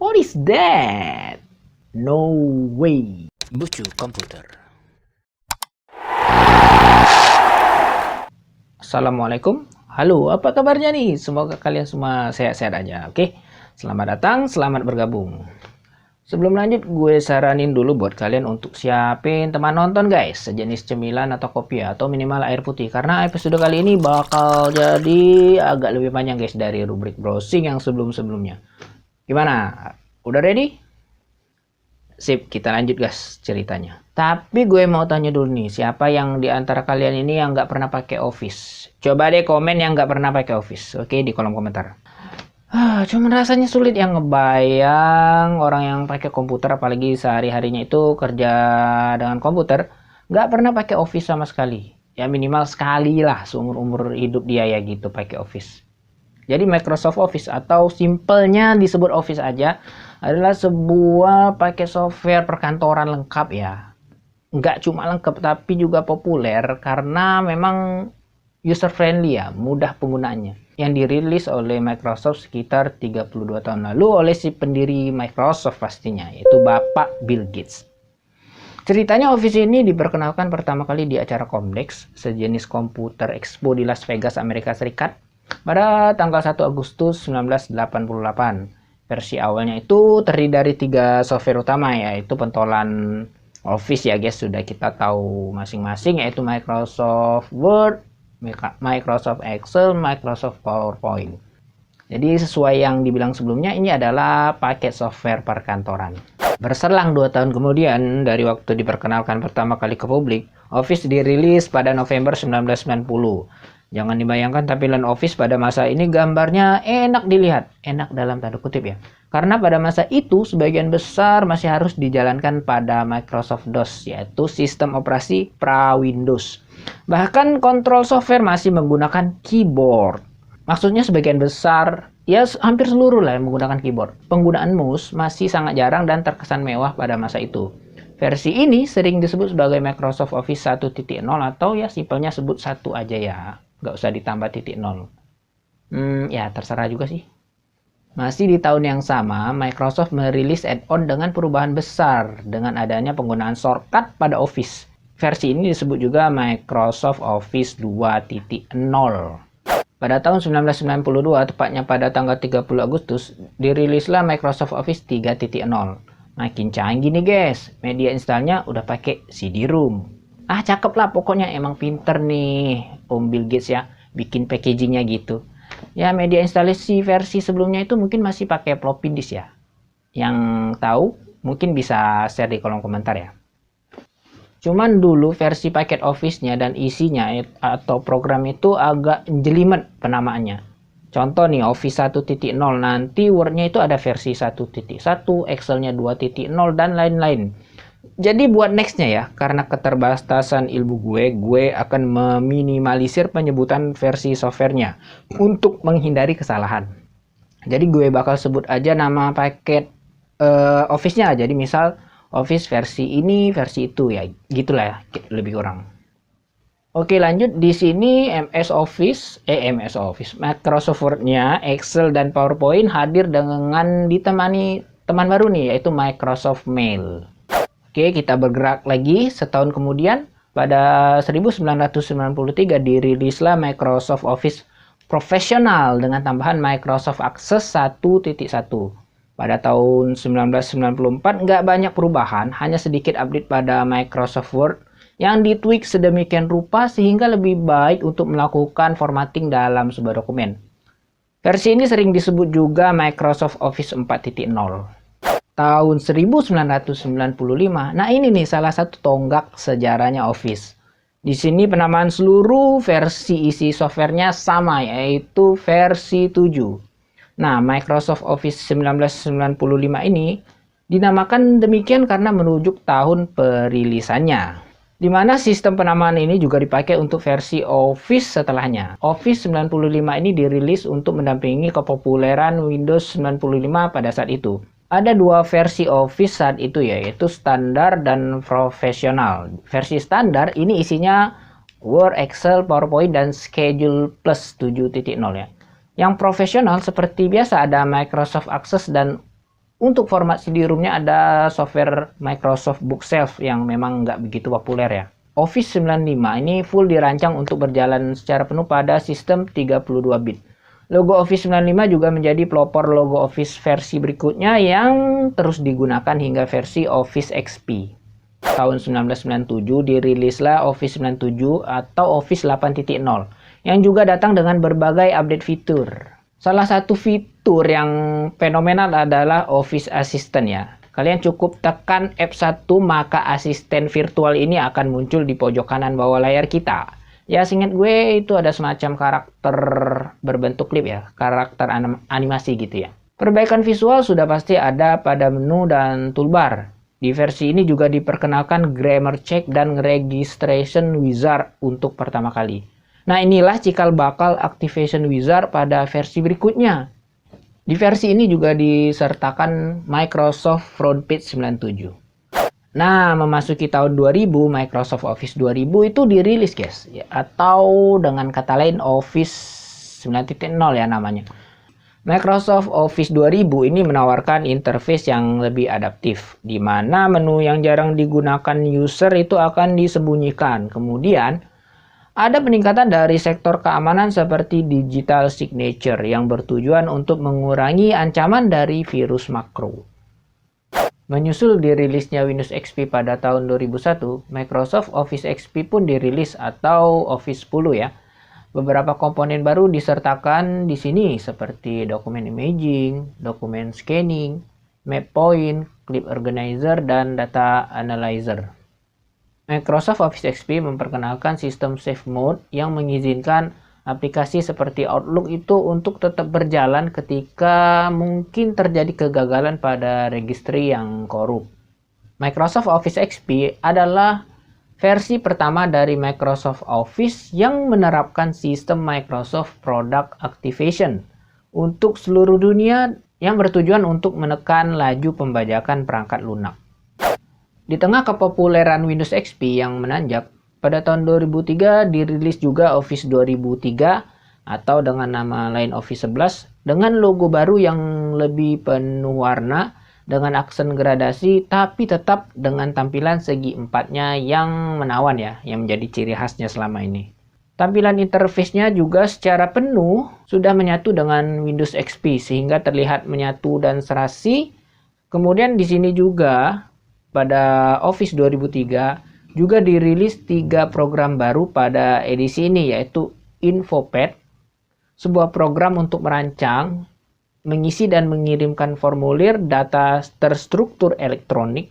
What is that? No way. Bucu komputer. Assalamualaikum. Halo, apa kabarnya nih? Semoga kalian semua sehat-sehat aja. Oke, selamat datang, selamat bergabung. Sebelum lanjut, gue saranin dulu buat kalian untuk siapin teman nonton guys, sejenis cemilan atau kopi atau minimal air putih. Karena episode kali ini bakal jadi agak lebih panjang guys dari rubrik browsing yang sebelum-sebelumnya. Gimana? Udah ready? Sip, kita lanjut guys ceritanya. Tapi gue mau tanya dulu nih, siapa yang di antara kalian ini yang nggak pernah pakai Office? Coba deh komen yang nggak pernah pakai Office, oke, di kolom komentar. Cuman rasanya sulit yang ngebayang orang yang pakai komputer, apalagi sehari-harinya itu kerja dengan komputer, nggak pernah pakai Office sama sekali. Ya minimal sekali lah seumur-umur hidup dia ya gitu pakai Office. Jadi Microsoft Office atau simpelnya disebut Office aja adalah sebuah paket software perkantoran lengkap ya. Nggak cuma lengkap tapi juga populer karena memang user friendly ya, mudah penggunaannya. Yang dirilis oleh Microsoft sekitar 32 tahun lalu oleh si pendiri Microsoft pastinya, yaitu Bapak Bill Gates. Ceritanya Office ini diperkenalkan pertama kali di acara Comdex, sejenis komputer expo di Las Vegas, Amerika Serikat, pada tanggal 1 Agustus 1988. Versi awalnya itu terdiri dari 3 software utama, yaitu pentolan Office ya guys, sudah kita tahu masing-masing, yaitu Microsoft Word, Microsoft Excel, Microsoft PowerPoint. Jadi sesuai yang dibilang sebelumnya, ini adalah paket software perkantoran. Berselang 2 tahun kemudian dari waktu diperkenalkan pertama kali ke publik, Office dirilis pada November 1990. Jangan dibayangkan tampilan Office pada masa ini gambarnya enak dilihat. Enak dalam tanda kutip ya. Karena pada masa itu sebagian besar masih harus dijalankan pada Microsoft DOS, yaitu sistem operasi pra-Windows. Bahkan kontrol software masih menggunakan keyboard. Maksudnya sebagian besar, ya hampir seluruh lah yang menggunakan keyboard. Penggunaan mouse masih sangat jarang dan terkesan mewah pada masa itu. Versi ini sering disebut sebagai Microsoft Office 1.0 atau ya simpelnya sebut 1 aja ya. Nggak usah ditambah titik 0. Ya terserah juga sih. Masih di tahun yang sama, Microsoft merilis add-on dengan perubahan besar dengan adanya penggunaan shortcut pada Office. Versi ini disebut juga Microsoft Office 2.0. Pada tahun 1992, tepatnya pada tanggal 30 Agustus, dirilislah Microsoft Office 3.0. Makin canggih nih guys, media installnya udah pakai CD-ROM. Cakep lah, pokoknya emang pinter nih Om Bill Gates ya, bikin packagingnya gitu. Ya media instalasi versi sebelumnya itu mungkin masih pakai floppy disk ya. Yang tahu mungkin bisa share di kolom komentar ya. Cuman dulu versi paket Office-nya dan isinya atau program itu agak jelimet penamaannya. Contoh nih Office 1.0, nanti Word-nya itu ada versi 1.1, Excel-nya 2.0 dan lain-lain. Jadi buat nextnya ya, karena keterbatasan ilmu gue akan meminimalisir penyebutan versi softwarenya untuk menghindari kesalahan. Jadi gue bakal sebut aja nama paket Office-nya. Jadi misal Office versi ini, versi itu ya, gitulah ya, lebih kurang. Oke lanjut, di sini MS Office, Microsoft Word-nya, Excel dan PowerPoint hadir dengan ditemani teman baru nih, yaitu Microsoft Mail. Oke, kita bergerak lagi setahun kemudian, pada 1993 dirilislah Microsoft Office Professional dengan tambahan Microsoft Access 1.1. Pada tahun 1994 nggak banyak perubahan, hanya sedikit update pada Microsoft Word yang ditweak sedemikian rupa sehingga lebih baik untuk melakukan formatting dalam sebuah dokumen. Versi ini sering disebut juga Microsoft Office 4.0. Tahun 1995. Nah, ini nih salah satu tonggak sejarahnya Office. Di sini penamaan seluruh versi isi softwarenya sama, yaitu versi 7. Nah, Microsoft Office 1995 ini dinamakan demikian karena merujuk tahun perilisannya. Di mana sistem penamaan ini juga dipakai untuk versi Office setelahnya. Office 95 ini dirilis untuk mendampingi kepopuleran Windows 95 pada saat itu. Ada 2 versi Office saat itu, yaitu standar dan profesional. Versi standar ini isinya Word, Excel, PowerPoint, dan Schedule Plus 7.0 ya. Yang profesional seperti biasa ada Microsoft Access dan Untuk format CD-ROM-nya ada software Microsoft Bookshelf yang memang nggak begitu populer ya. Office 95 ini full dirancang untuk berjalan secara penuh pada sistem 32 bit. Logo Office 95 juga menjadi pelopor logo Office versi berikutnya yang terus digunakan hingga versi Office XP. Tahun 1997 dirilislah Office 97 atau Office 8.0 yang juga datang dengan berbagai update fitur. Salah satu fitur yang fenomenal adalah Office Assistant ya. Kalian cukup tekan F1 maka asisten virtual ini akan muncul di pojok kanan bawah layar kita. Ya seingat gue itu ada semacam karakter berbentuk klip ya, karakter animasi gitu ya. Perbaikan visual sudah pasti ada pada menu dan toolbar. Di versi ini juga diperkenalkan grammar check dan registration wizard untuk pertama kali. Nah inilah cikal bakal activation wizard pada versi berikutnya. Di versi ini juga disertakan Microsoft Frontpage 97. Nah, memasuki tahun 2000, Microsoft Office 2000 itu dirilis guys, ya, atau dengan kata lain Office 9.0 ya namanya. Microsoft Office 2000 ini menawarkan interface yang lebih adaptif, di mana menu yang jarang digunakan user itu akan disembunyikan. Kemudian, ada peningkatan dari sektor keamanan seperti digital signature yang bertujuan untuk mengurangi ancaman dari virus makro. Menyusul dirilisnya Windows XP pada tahun 2001, Microsoft Office XP pun dirilis atau Office 10 ya. Beberapa komponen baru disertakan di sini seperti dokumen imaging, dokumen scanning, map point, clip organizer, dan data analyzer. Microsoft Office XP memperkenalkan sistem Safe Mode yang mengizinkan aplikasi seperti Outlook itu untuk tetap berjalan ketika mungkin terjadi kegagalan pada registry yang korup. Microsoft Office XP adalah versi pertama dari Microsoft Office yang menerapkan sistem Microsoft Product Activation untuk seluruh dunia yang bertujuan untuk menekan laju pembajakan perangkat lunak. Di tengah kepopuleran Windows XP yang menanjak, pada tahun 2003 dirilis juga Office 2003 atau dengan nama lain Office 11 dengan logo baru yang lebih penuh warna dengan aksen gradasi tapi tetap dengan tampilan segi empatnya yang menawan ya, yang menjadi ciri khasnya selama ini. Tampilan interface-nya juga secara penuh sudah menyatu dengan Windows XP sehingga terlihat menyatu dan serasi. Kemudian di sini juga pada Office 2003 juga dirilis 3 program baru pada edisi ini yaitu InfoPad, sebuah program untuk merancang, mengisi dan mengirimkan formulir data terstruktur elektronik.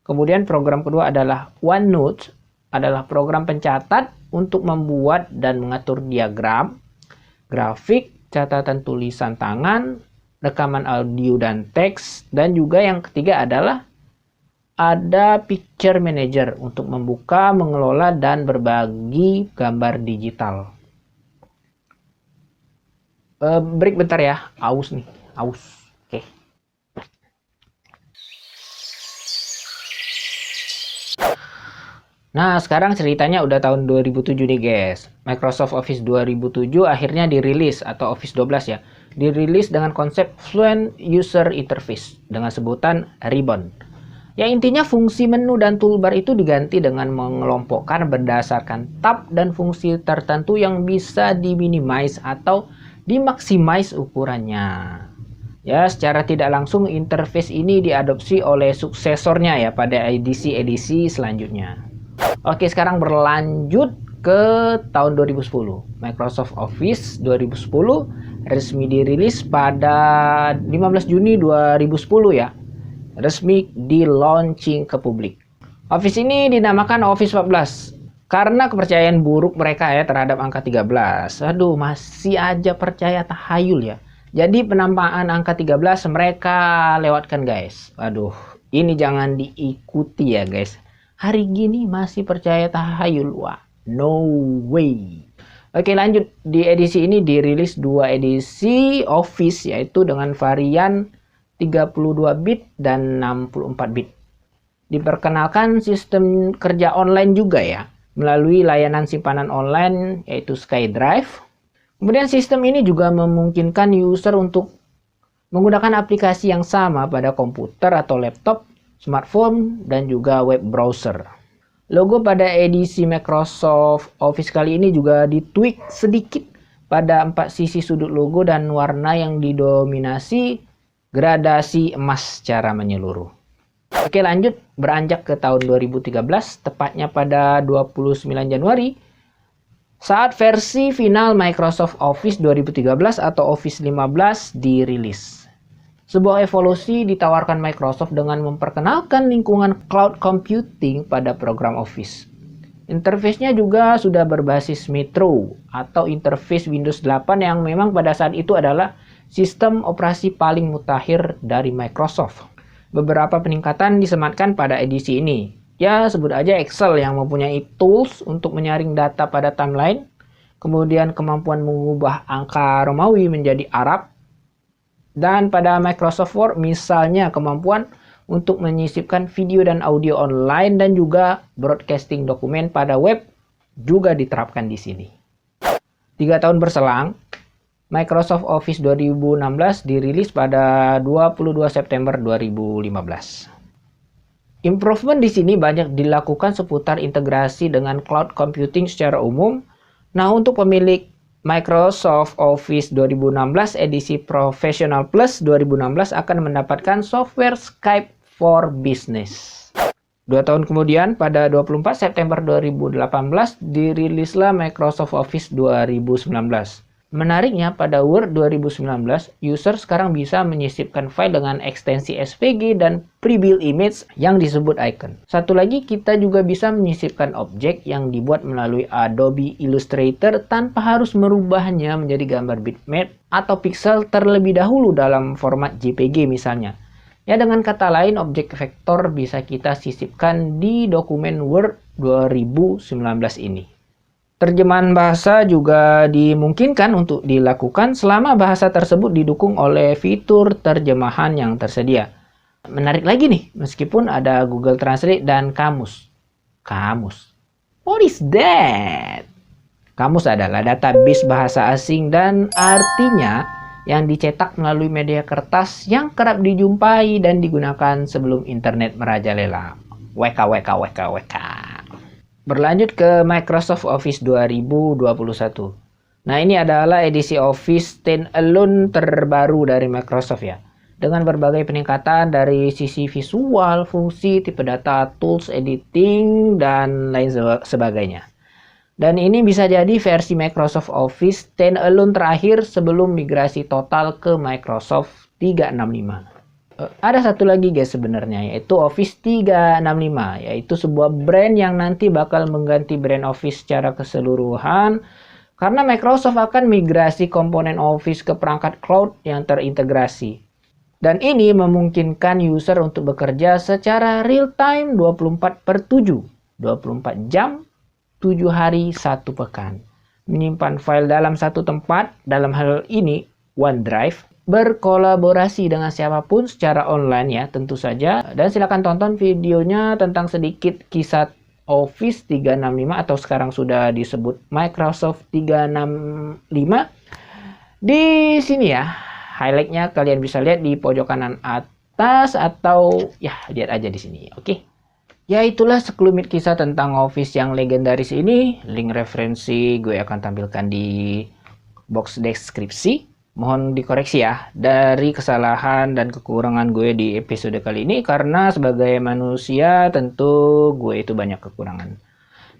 Kemudian program kedua adalah OneNote, adalah program pencatat untuk membuat dan mengatur diagram, grafik, catatan tulisan tangan, rekaman audio dan teks, dan juga yang ketiga adalah ada Picture Manager untuk membuka, mengelola, dan berbagi gambar digital. Break bentar ya, aus nih, aus. Oke. Nah, sekarang ceritanya udah tahun 2007 nih guys. Microsoft Office 2007 akhirnya dirilis atau Office 12 ya. Dirilis dengan konsep Fluent User Interface dengan sebutan Ribbon. Yang intinya fungsi menu dan toolbar itu diganti dengan mengelompokkan berdasarkan tab dan fungsi tertentu yang bisa diminimize atau dimaximize ukurannya. Ya, secara tidak langsung interface ini diadopsi oleh suksesornya ya pada edisi-edisi selanjutnya. Oke, sekarang berlanjut ke tahun 2010. Microsoft Office 2010 resmi dirilis pada 15 Juni 2010 ya. Resmi di launching ke publik. Office ini dinamakan Office 14 karena kepercayaan buruk mereka ya terhadap angka 13. Aduh, masih aja percaya tahayul ya. Jadi penampakan angka 13 mereka lewatkan guys. Aduh, ini jangan diikuti ya guys. Hari gini masih percaya tahayul. Wah, no way. Oke, lanjut. Di edisi ini dirilis 2 edisi Office yaitu dengan varian 32 bit dan 64 bit. Diperkenalkan sistem kerja online juga ya, melalui layanan simpanan online yaitu SkyDrive. Kemudian sistem ini juga memungkinkan user untuk menggunakan aplikasi yang sama pada komputer atau laptop, smartphone, dan juga web browser. Logo pada edisi Microsoft Office kali ini juga ditweak sedikit pada 4 sisi sudut logo dan warna yang didominasi gradasi emas secara menyeluruh. Oke, lanjut beranjak ke tahun 2013, tepatnya pada 29 Januari, saat versi final Microsoft Office 2013 atau Office 15 dirilis. Sebuah evolusi ditawarkan Microsoft dengan memperkenalkan lingkungan cloud computing pada program Office. Interface-nya juga sudah berbasis Metro atau interface Windows 8 yang memang pada saat itu adalah sistem operasi paling mutakhir dari Microsoft. Beberapa peningkatan disematkan pada edisi ini. Ya, sebut aja Excel yang mempunyai tools untuk menyaring data pada timeline, kemudian kemampuan mengubah angka Romawi menjadi Arab, dan pada Microsoft Word misalnya kemampuan untuk menyisipkan video dan audio online dan juga broadcasting dokumen pada web juga diterapkan di sini. 3 tahun berselang, Microsoft Office 2016 dirilis pada 22 September 2015. Improvement di sini banyak dilakukan seputar integrasi dengan cloud computing secara umum. Nah, untuk pemilik Microsoft Office 2016 edisi Professional Plus 2016 akan mendapatkan software Skype for Business. 2 tahun kemudian, pada 24 September 2018, dirilislah Microsoft Office 2019. Menariknya, pada Word 2019, user sekarang bisa menyisipkan file dengan ekstensi SVG dan pre-built image yang disebut icon. Satu lagi, kita juga bisa menyisipkan objek yang dibuat melalui Adobe Illustrator tanpa harus merubahnya menjadi gambar bitmap atau pixel terlebih dahulu dalam format JPG misalnya. Ya, dengan kata lain, objek vektor bisa kita sisipkan di dokumen Word 2019 ini. Terjemahan bahasa juga dimungkinkan untuk dilakukan selama bahasa tersebut didukung oleh fitur terjemahan yang tersedia. Menarik lagi nih, meskipun ada Google Translate dan Kamus. Kamus. What is that? Kamus adalah database bahasa asing dan artinya yang dicetak melalui media kertas yang kerap dijumpai dan digunakan sebelum internet merajalela. WK. Berlanjut ke Microsoft Office 2021. Nah, ini adalah edisi Office standalone terbaru dari Microsoft ya. Dengan berbagai peningkatan dari sisi visual, fungsi, tipe data, tools, editing, dan lain sebagainya. Dan ini bisa jadi versi Microsoft Office standalone terakhir sebelum migrasi total ke Microsoft 365. Ada satu lagi guys sebenarnya, yaitu Office 365, yaitu sebuah brand yang nanti bakal mengganti brand Office secara keseluruhan karena Microsoft akan migrasi komponen Office ke perangkat cloud yang terintegrasi. Dan ini memungkinkan user untuk bekerja secara real time 24/7, 24 jam, 7 hari, 1 pekan. Menyimpan file dalam satu tempat, dalam hal ini OneDrive, berkolaborasi dengan siapapun secara online ya tentu saja, dan silakan tonton videonya tentang sedikit kisah Office 365 atau sekarang sudah disebut Microsoft 365 di sini ya. Highlightnya kalian bisa lihat di pojok kanan atas atau ya lihat aja di sini. Oke. Ya, itulah sekelumit kisah tentang Office yang legendaris ini. Link referensi gue akan tampilkan di box deskripsi. Mohon dikoreksi ya dari kesalahan dan kekurangan gue di episode kali ini, karena sebagai manusia tentu gue itu banyak kekurangan.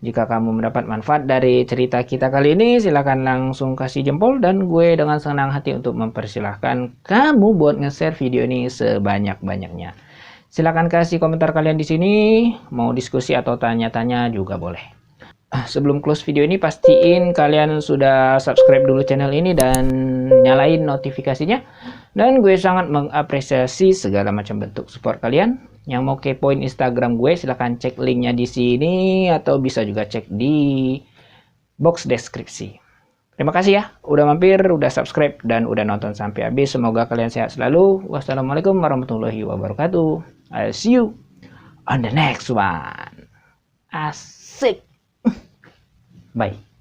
Jika kamu mendapat manfaat dari cerita kita kali ini, silahkan langsung kasih jempol, dan gue dengan senang hati untuk mempersilahkan kamu buat nge-share video ini sebanyak-banyaknya. Silahkan kasih komentar kalian di sini, mau diskusi atau tanya-tanya juga boleh. Sebelum close video ini, pastiin kalian sudah subscribe dulu channel ini dan nyalain notifikasinya. Dan gue sangat mengapresiasi segala macam bentuk support kalian. Yang mau kepoin Instagram gue, silahkan cek linknya di sini atau bisa juga cek di box deskripsi. Terima kasih ya, udah mampir, udah subscribe, dan udah nonton sampai habis. Semoga kalian sehat selalu. Wassalamualaikum warahmatullahi wabarakatuh. I'll see you on the next one. Asik. Bye.